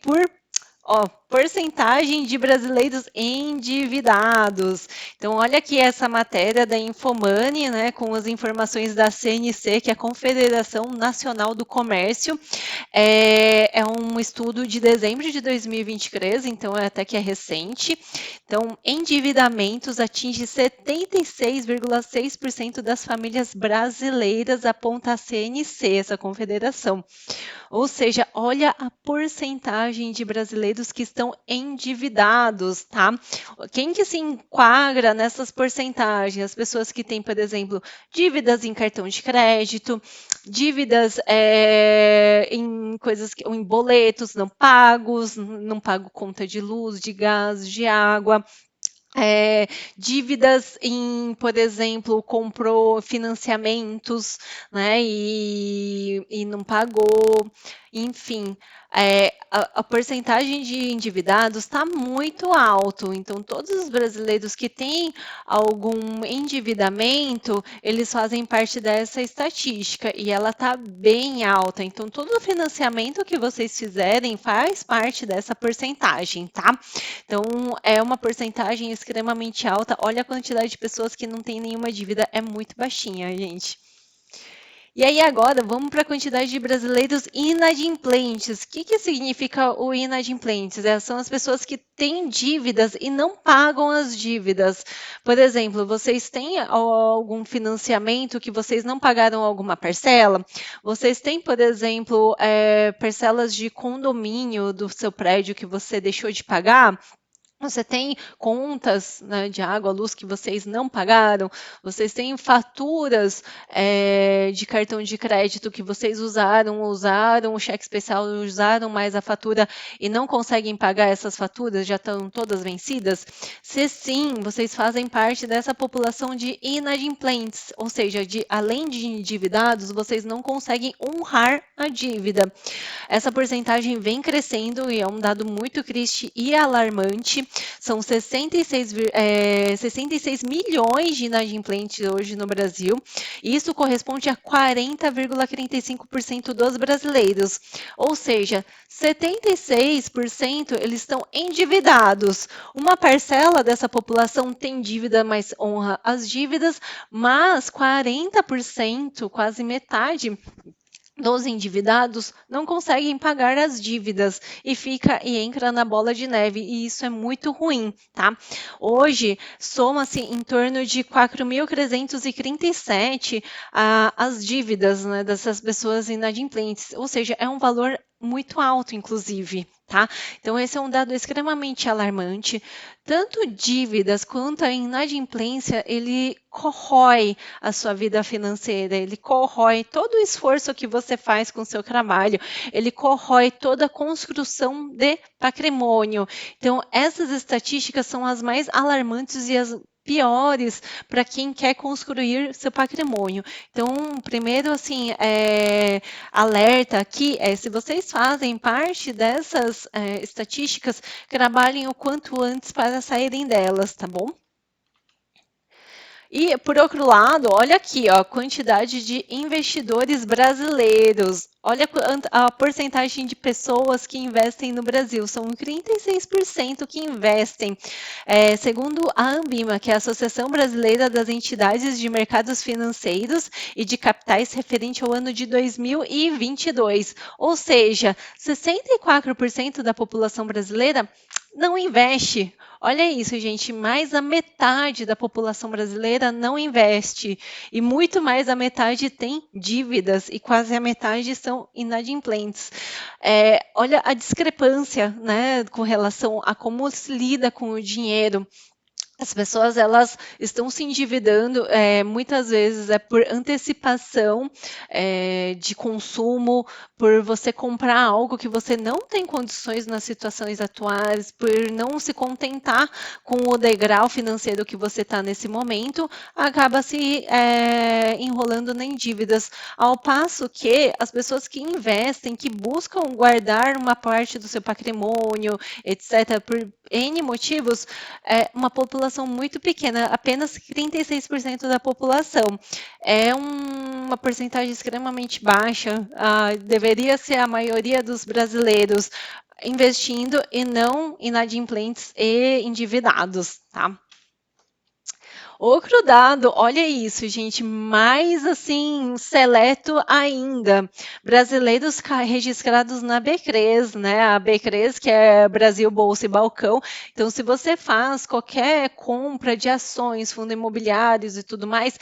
por porcentagem de brasileiros endividados. Então, olha aqui essa matéria da Infomoney, né, com as informações da CNC, que é a Confederação Nacional do Comércio. É um estudo de dezembro de 2023, então até que é recente. Então, endividamentos atinge 76,6% das famílias brasileiras, aponta a CNC, essa confederação. Ou seja, olha a porcentagem de brasileiros que estão endividados, tá? Quem que se enquadra nessas porcentagens? As pessoas que têm, por exemplo, dívidas em cartão de crédito, dívidas em coisas em boletos não pagos, não pago conta de luz, de gás, de água. Dívidas em, por exemplo, comprou financiamentos, né, e não pagou, enfim, a porcentagem de endividados está muito alto. Então, todos os brasileiros que têm algum endividamento, eles fazem parte dessa estatística e ela está bem alta. Então, todo o financiamento que vocês fizerem faz parte dessa porcentagem, tá? Então, é uma porcentagem extremamente alta. Olha a quantidade de pessoas que não têm nenhuma dívida, é muito baixinha, gente. E aí agora vamos para a quantidade de brasileiros inadimplentes. O que significa o inadimplentes? São as pessoas que têm dívidas e não pagam as dívidas. Por exemplo, vocês têm algum financiamento que vocês não pagaram alguma parcela? Vocês têm, por exemplo, parcelas de condomínio do seu prédio que você deixou de pagar? Você tem contas, né, de água, luz que vocês não pagaram? Vocês têm faturas de cartão de crédito que vocês usaram o cheque especial, usaram mais a fatura e não conseguem pagar essas faturas, já estão todas vencidas? Se sim, vocês fazem parte dessa população de inadimplentes, ou seja, além de endividados, vocês não conseguem honrar a dívida. Essa porcentagem vem crescendo e é um dado muito triste e alarmante. São 66 milhões de inadimplentes hoje no Brasil. Isso corresponde a 40,35% dos brasileiros. Ou seja, 76% eles estão endividados. Uma parcela dessa população tem dívida, mas honra as dívidas, mas 40%, quase metade, dos endividados não conseguem pagar as dívidas e entra na bola de neve, e isso é muito ruim, tá? Hoje soma-se em torno de 4.337 as dívidas, né, dessas pessoas inadimplentes, ou seja, é um valor muito alto, inclusive, tá? Então, esse é um dado extremamente alarmante. Tanto dívidas quanto a inadimplência, ele corrói a sua vida financeira, ele corrói todo o esforço que você faz com o seu trabalho, ele corrói toda a construção de patrimônio. Então, essas estatísticas são as mais alarmantes e as piores para quem quer construir seu patrimônio. Então, primeiro, assim, alerta aqui se vocês fazem parte dessas estatísticas, trabalhem o quanto antes para saírem delas, tá bom? E, por outro lado, olha aqui, ó, a quantidade de investidores brasileiros. Olha a porcentagem de pessoas que investem no Brasil. São 36% que investem. Segundo a Ambima, que é a Associação Brasileira das Entidades de Mercados Financeiros e de Capitais, referente ao ano de 2022. Ou seja, 64% da população brasileira não investe. Olha isso, gente, mais da metade da população brasileira não investe e muito mais da metade tem dívidas e quase a metade são inadimplentes. Olha a discrepância, né, com relação a como se lida com o dinheiro. As pessoas elas estão se endividando muitas vezes por antecipação de consumo, por você comprar algo que você não tem condições nas situações atuais, por não se contentar com o degrau financeiro que você está nesse momento, acaba se enrolando em dívidas. Ao passo que as pessoas que investem, que buscam guardar uma parte do seu patrimônio, etc., por N motivos, uma população muito pequena, apenas 36% da população. É uma porcentagem extremamente baixa, deveria ser a maioria dos brasileiros investindo e não inadimplentes e endividados, tá? Outro dado, olha isso, gente, mais assim, seleto ainda. Brasileiros registrados na B3, né? A B3, que é Brasil Bolsa e Balcão. Então, se você faz qualquer compra de ações, fundos imobiliários e tudo mais,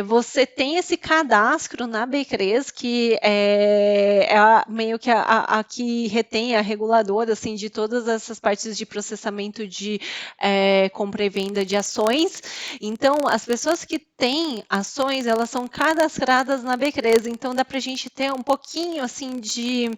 você tem esse cadastro na B3, que meio que a que retém a reguladora assim, de todas essas partes de processamento de compra e venda de ações. Então, as pessoas que têm ações, elas são cadastradas na B3, então dá para a gente ter um pouquinho assim de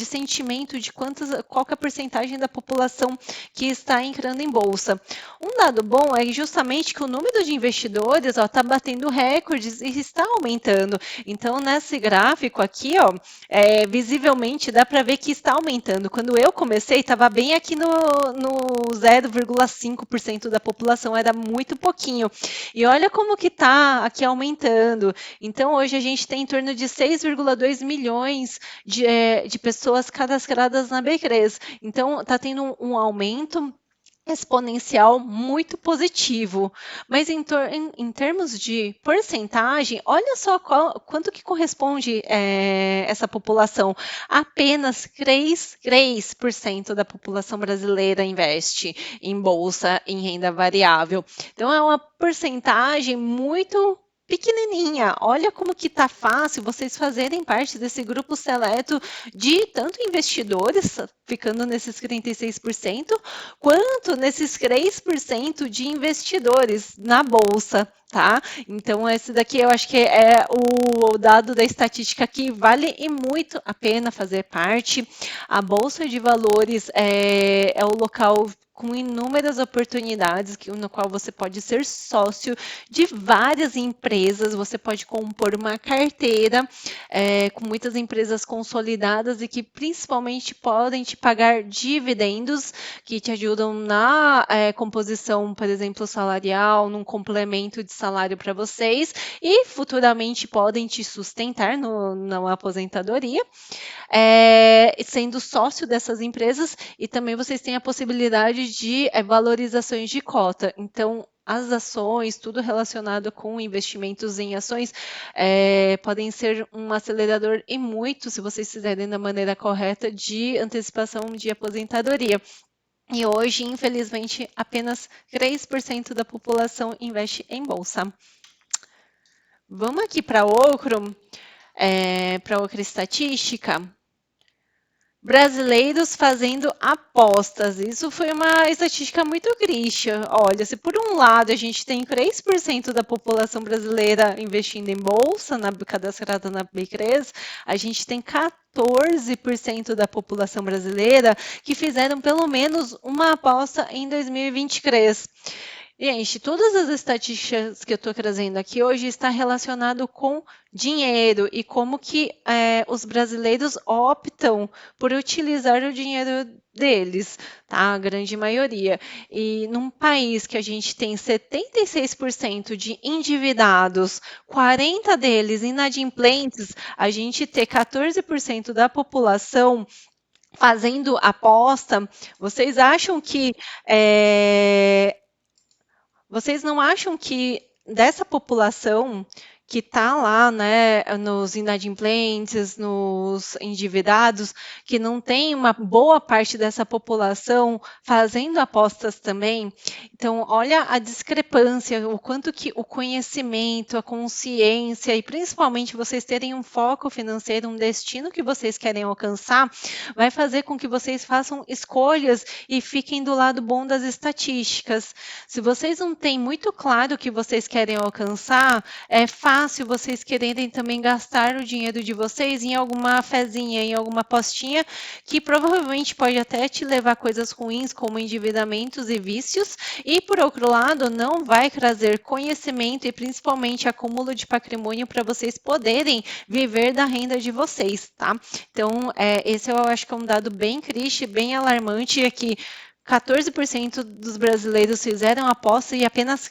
sentimento de qual que é a porcentagem da população que está entrando em bolsa. Um dado bom é justamente que o número de investidores está batendo recordes e está aumentando. Então, nesse gráfico aqui, ó, visivelmente dá para ver que está aumentando. Quando eu comecei, estava bem aqui no 0,5% da população, era muito pouquinho. E olha como que está aqui aumentando. Então, hoje a gente tem em torno de 6,2 milhões de pessoas cadastradas na B3. Então, está tendo um aumento exponencial muito positivo. Mas em termos de porcentagem, olha só quanto que corresponde essa população. Apenas 3% da população brasileira investe em bolsa, em renda variável. Então, é uma porcentagem muito pequenininha. Olha como que tá fácil vocês fazerem parte desse grupo seleto de tanto investidores, ficando nesses 36%, quanto nesses 3% de investidores na bolsa, tá? Então, esse daqui eu acho que é o dado da estatística que vale e muito a pena fazer parte. A Bolsa de Valores é o local com inúmeras oportunidades no qual você pode ser sócio de várias empresas, você pode compor uma carteira com muitas empresas consolidadas e que principalmente podem te pagar dividendos que te ajudam na composição, por exemplo, salarial, num complemento de salário para vocês e futuramente podem te sustentar na aposentadoria, sendo sócio dessas empresas, e também vocês têm a possibilidade de valorizações de cota. Então, as ações, tudo relacionado com investimentos em ações, podem ser um acelerador e muito, se vocês fizerem da maneira correta, de antecipação de aposentadoria. E hoje, infelizmente, apenas 3% da população investe em bolsa. Vamos aqui para outra estatística. Brasileiros fazendo apostas. Isso foi uma estatística muito triste. Olha, se por um lado a gente tem 3% da população brasileira investindo em bolsa, cadastrada na B3, a gente tem 14% da população brasileira que fizeram pelo menos uma aposta em 2023. Gente, todas as estatísticas que eu estou trazendo aqui hoje está relacionado com dinheiro e como que os brasileiros optam por utilizar o dinheiro deles, tá? A grande maioria. E num país que a gente tem 76% de endividados, 40 deles inadimplentes, a gente ter 14% da população fazendo aposta, vocês acham que vocês não acham que dessa população que está lá, né, nos inadimplentes, nos endividados, que não tem uma boa parte dessa população fazendo apostas também? Então, olha a discrepância, o quanto que o conhecimento, a consciência e principalmente vocês terem um foco financeiro, um destino que vocês querem alcançar, vai fazer com que vocês façam escolhas e fiquem do lado bom das estatísticas. Se vocês não têm muito claro o que vocês querem alcançar, é fácil vocês quererem também gastar o dinheiro de vocês em alguma fezinha, em alguma apostinha, que provavelmente pode até te levar a coisas ruins, como endividamentos e vícios, e por outro lado, não vai trazer conhecimento e principalmente acúmulo de patrimônio para vocês poderem viver da renda de vocês, tá? Então, esse eu acho que é um dado bem triste, bem alarmante, é que 14% dos brasileiros fizeram aposta e apenas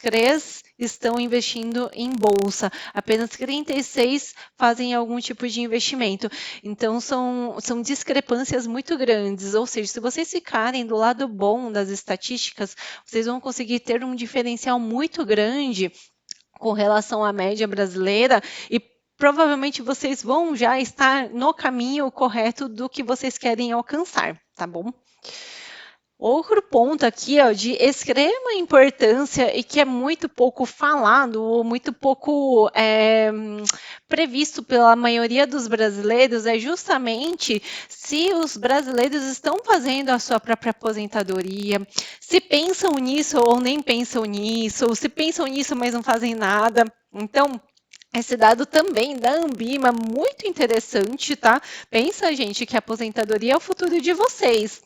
estão investindo em bolsa, apenas 36 fazem algum tipo de investimento. Então, são discrepâncias muito grandes, ou seja, se vocês ficarem do lado bom das estatísticas, vocês vão conseguir ter um diferencial muito grande com relação à média brasileira e provavelmente vocês vão já estar no caminho correto do que vocês querem alcançar, tá bom? Outro ponto aqui, ó, de extrema importância e que é muito pouco falado ou muito pouco previsto pela maioria dos brasileiros é justamente se os brasileiros estão fazendo a sua própria aposentadoria, se pensam nisso ou nem pensam nisso, ou se pensam nisso, mas não fazem nada. Então, esse dado também da Ambima, muito interessante, tá? Pensa, gente, que a aposentadoria é o futuro de vocês.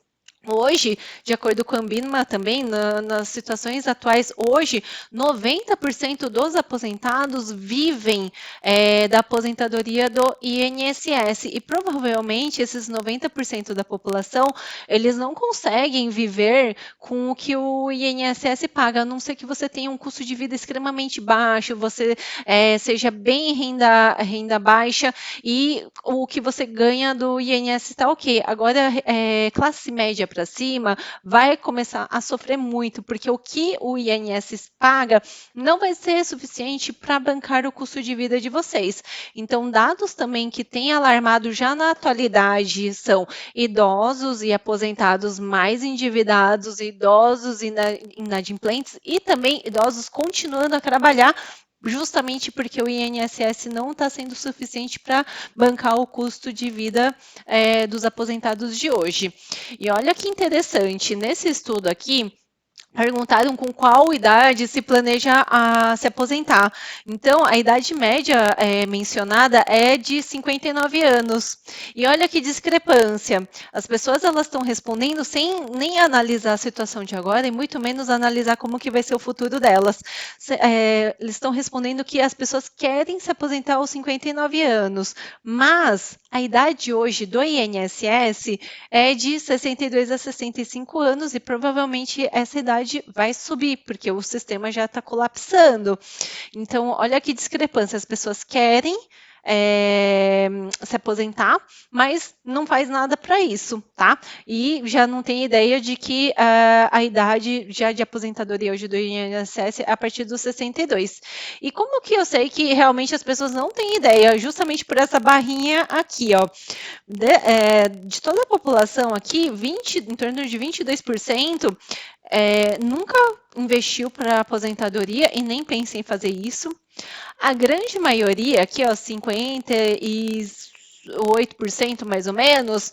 Hoje, de acordo com a Ambima também, nas situações atuais, hoje, 90% dos aposentados vivem da aposentadoria do INSS. E provavelmente esses 90% da população, eles não conseguem viver com o que o INSS paga, a não ser que você tenha um custo de vida extremamente baixo, você seja bem renda baixa e o que você ganha do INSS está ok. Agora, classe média para cima vai começar a sofrer muito, porque o que o INSS paga não vai ser suficiente para bancar o custo de vida de vocês. Então, dados também que têm alarmado já na atualidade são idosos e aposentados mais endividados, idosos inadimplentes e também idosos continuando a trabalhar, justamente porque o INSS não está sendo suficiente para bancar o custo de vida dos aposentados de hoje. E olha que interessante, nesse estudo aqui, perguntaram com qual idade se planeja se aposentar. Então, a idade média mencionada é de 59 anos. E olha que discrepância. As pessoas elas estão respondendo sem nem analisar a situação de agora e muito menos analisar como que vai ser o futuro delas. Eles estão respondendo que as pessoas querem se aposentar aos 59 anos, mas a idade hoje do INSS é de 62 a 65 anos e provavelmente essa idade vai subir, porque o sistema já está colapsando. Então, olha que discrepância, as pessoas querem se aposentar, mas não faz nada para isso, tá? E já não tem ideia de que a idade já de aposentadoria hoje do INSS é a partir dos 62. E como que eu sei que realmente as pessoas não têm ideia? Justamente por essa barrinha aqui, ó. De toda a população aqui, em torno de 22%, nunca investiu para aposentadoria e nem pensa em fazer isso. A grande maioria, aqui, ó, 58% mais ou menos,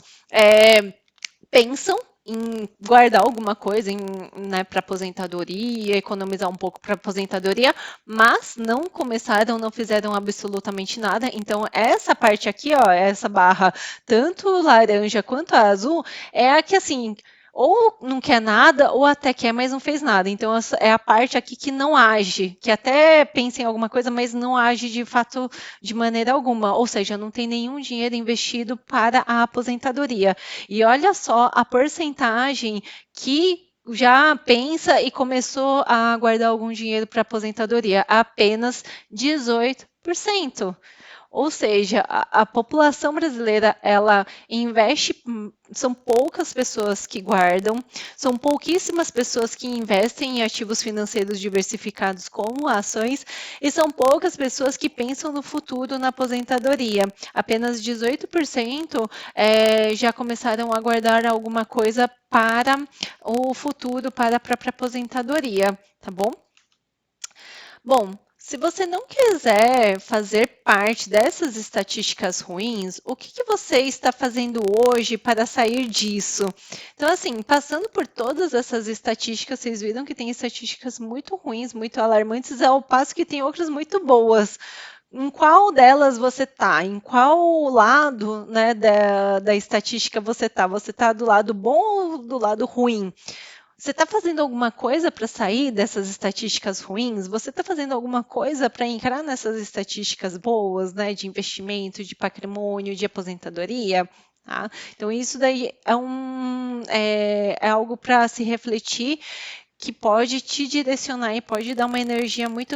pensam em guardar alguma coisa né, para aposentadoria, economizar um pouco para aposentadoria, mas não começaram, não fizeram absolutamente nada. Então, essa parte aqui, ó, essa barra, tanto laranja quanto azul, é a que, assim, ou não quer nada, ou até quer, mas não fez nada. Então, essa é a parte aqui que não age, que até pensa em alguma coisa, mas não age de fato de maneira alguma. Ou seja, não tem nenhum dinheiro investido para a aposentadoria. E olha só a porcentagem que já pensa e começou a guardar algum dinheiro para aposentadoria, apenas 18%. Ou seja, a população brasileira, ela investe, são poucas pessoas que guardam, são pouquíssimas pessoas que investem em ativos financeiros diversificados como ações, e são poucas pessoas que pensam no futuro na aposentadoria. Apenas 18% já começaram a guardar alguma coisa para o futuro, para a própria aposentadoria, tá bom? Bom, se você não quiser fazer parte dessas estatísticas ruins, o que você está fazendo hoje para sair disso? Então, assim, passando por todas essas estatísticas, vocês viram que tem estatísticas muito ruins, muito alarmantes, ao passo que tem outras muito boas. Em qual delas você está? Em qual lado, né, da estatística você está? Você está do lado bom ou do lado ruim? Você está fazendo alguma coisa para sair dessas estatísticas ruins? Você está fazendo alguma coisa para entrar nessas estatísticas boas, né, de investimento, de patrimônio, de aposentadoria? Tá? Então, isso daí é algo para se refletir, que pode te direcionar e pode dar uma energia muito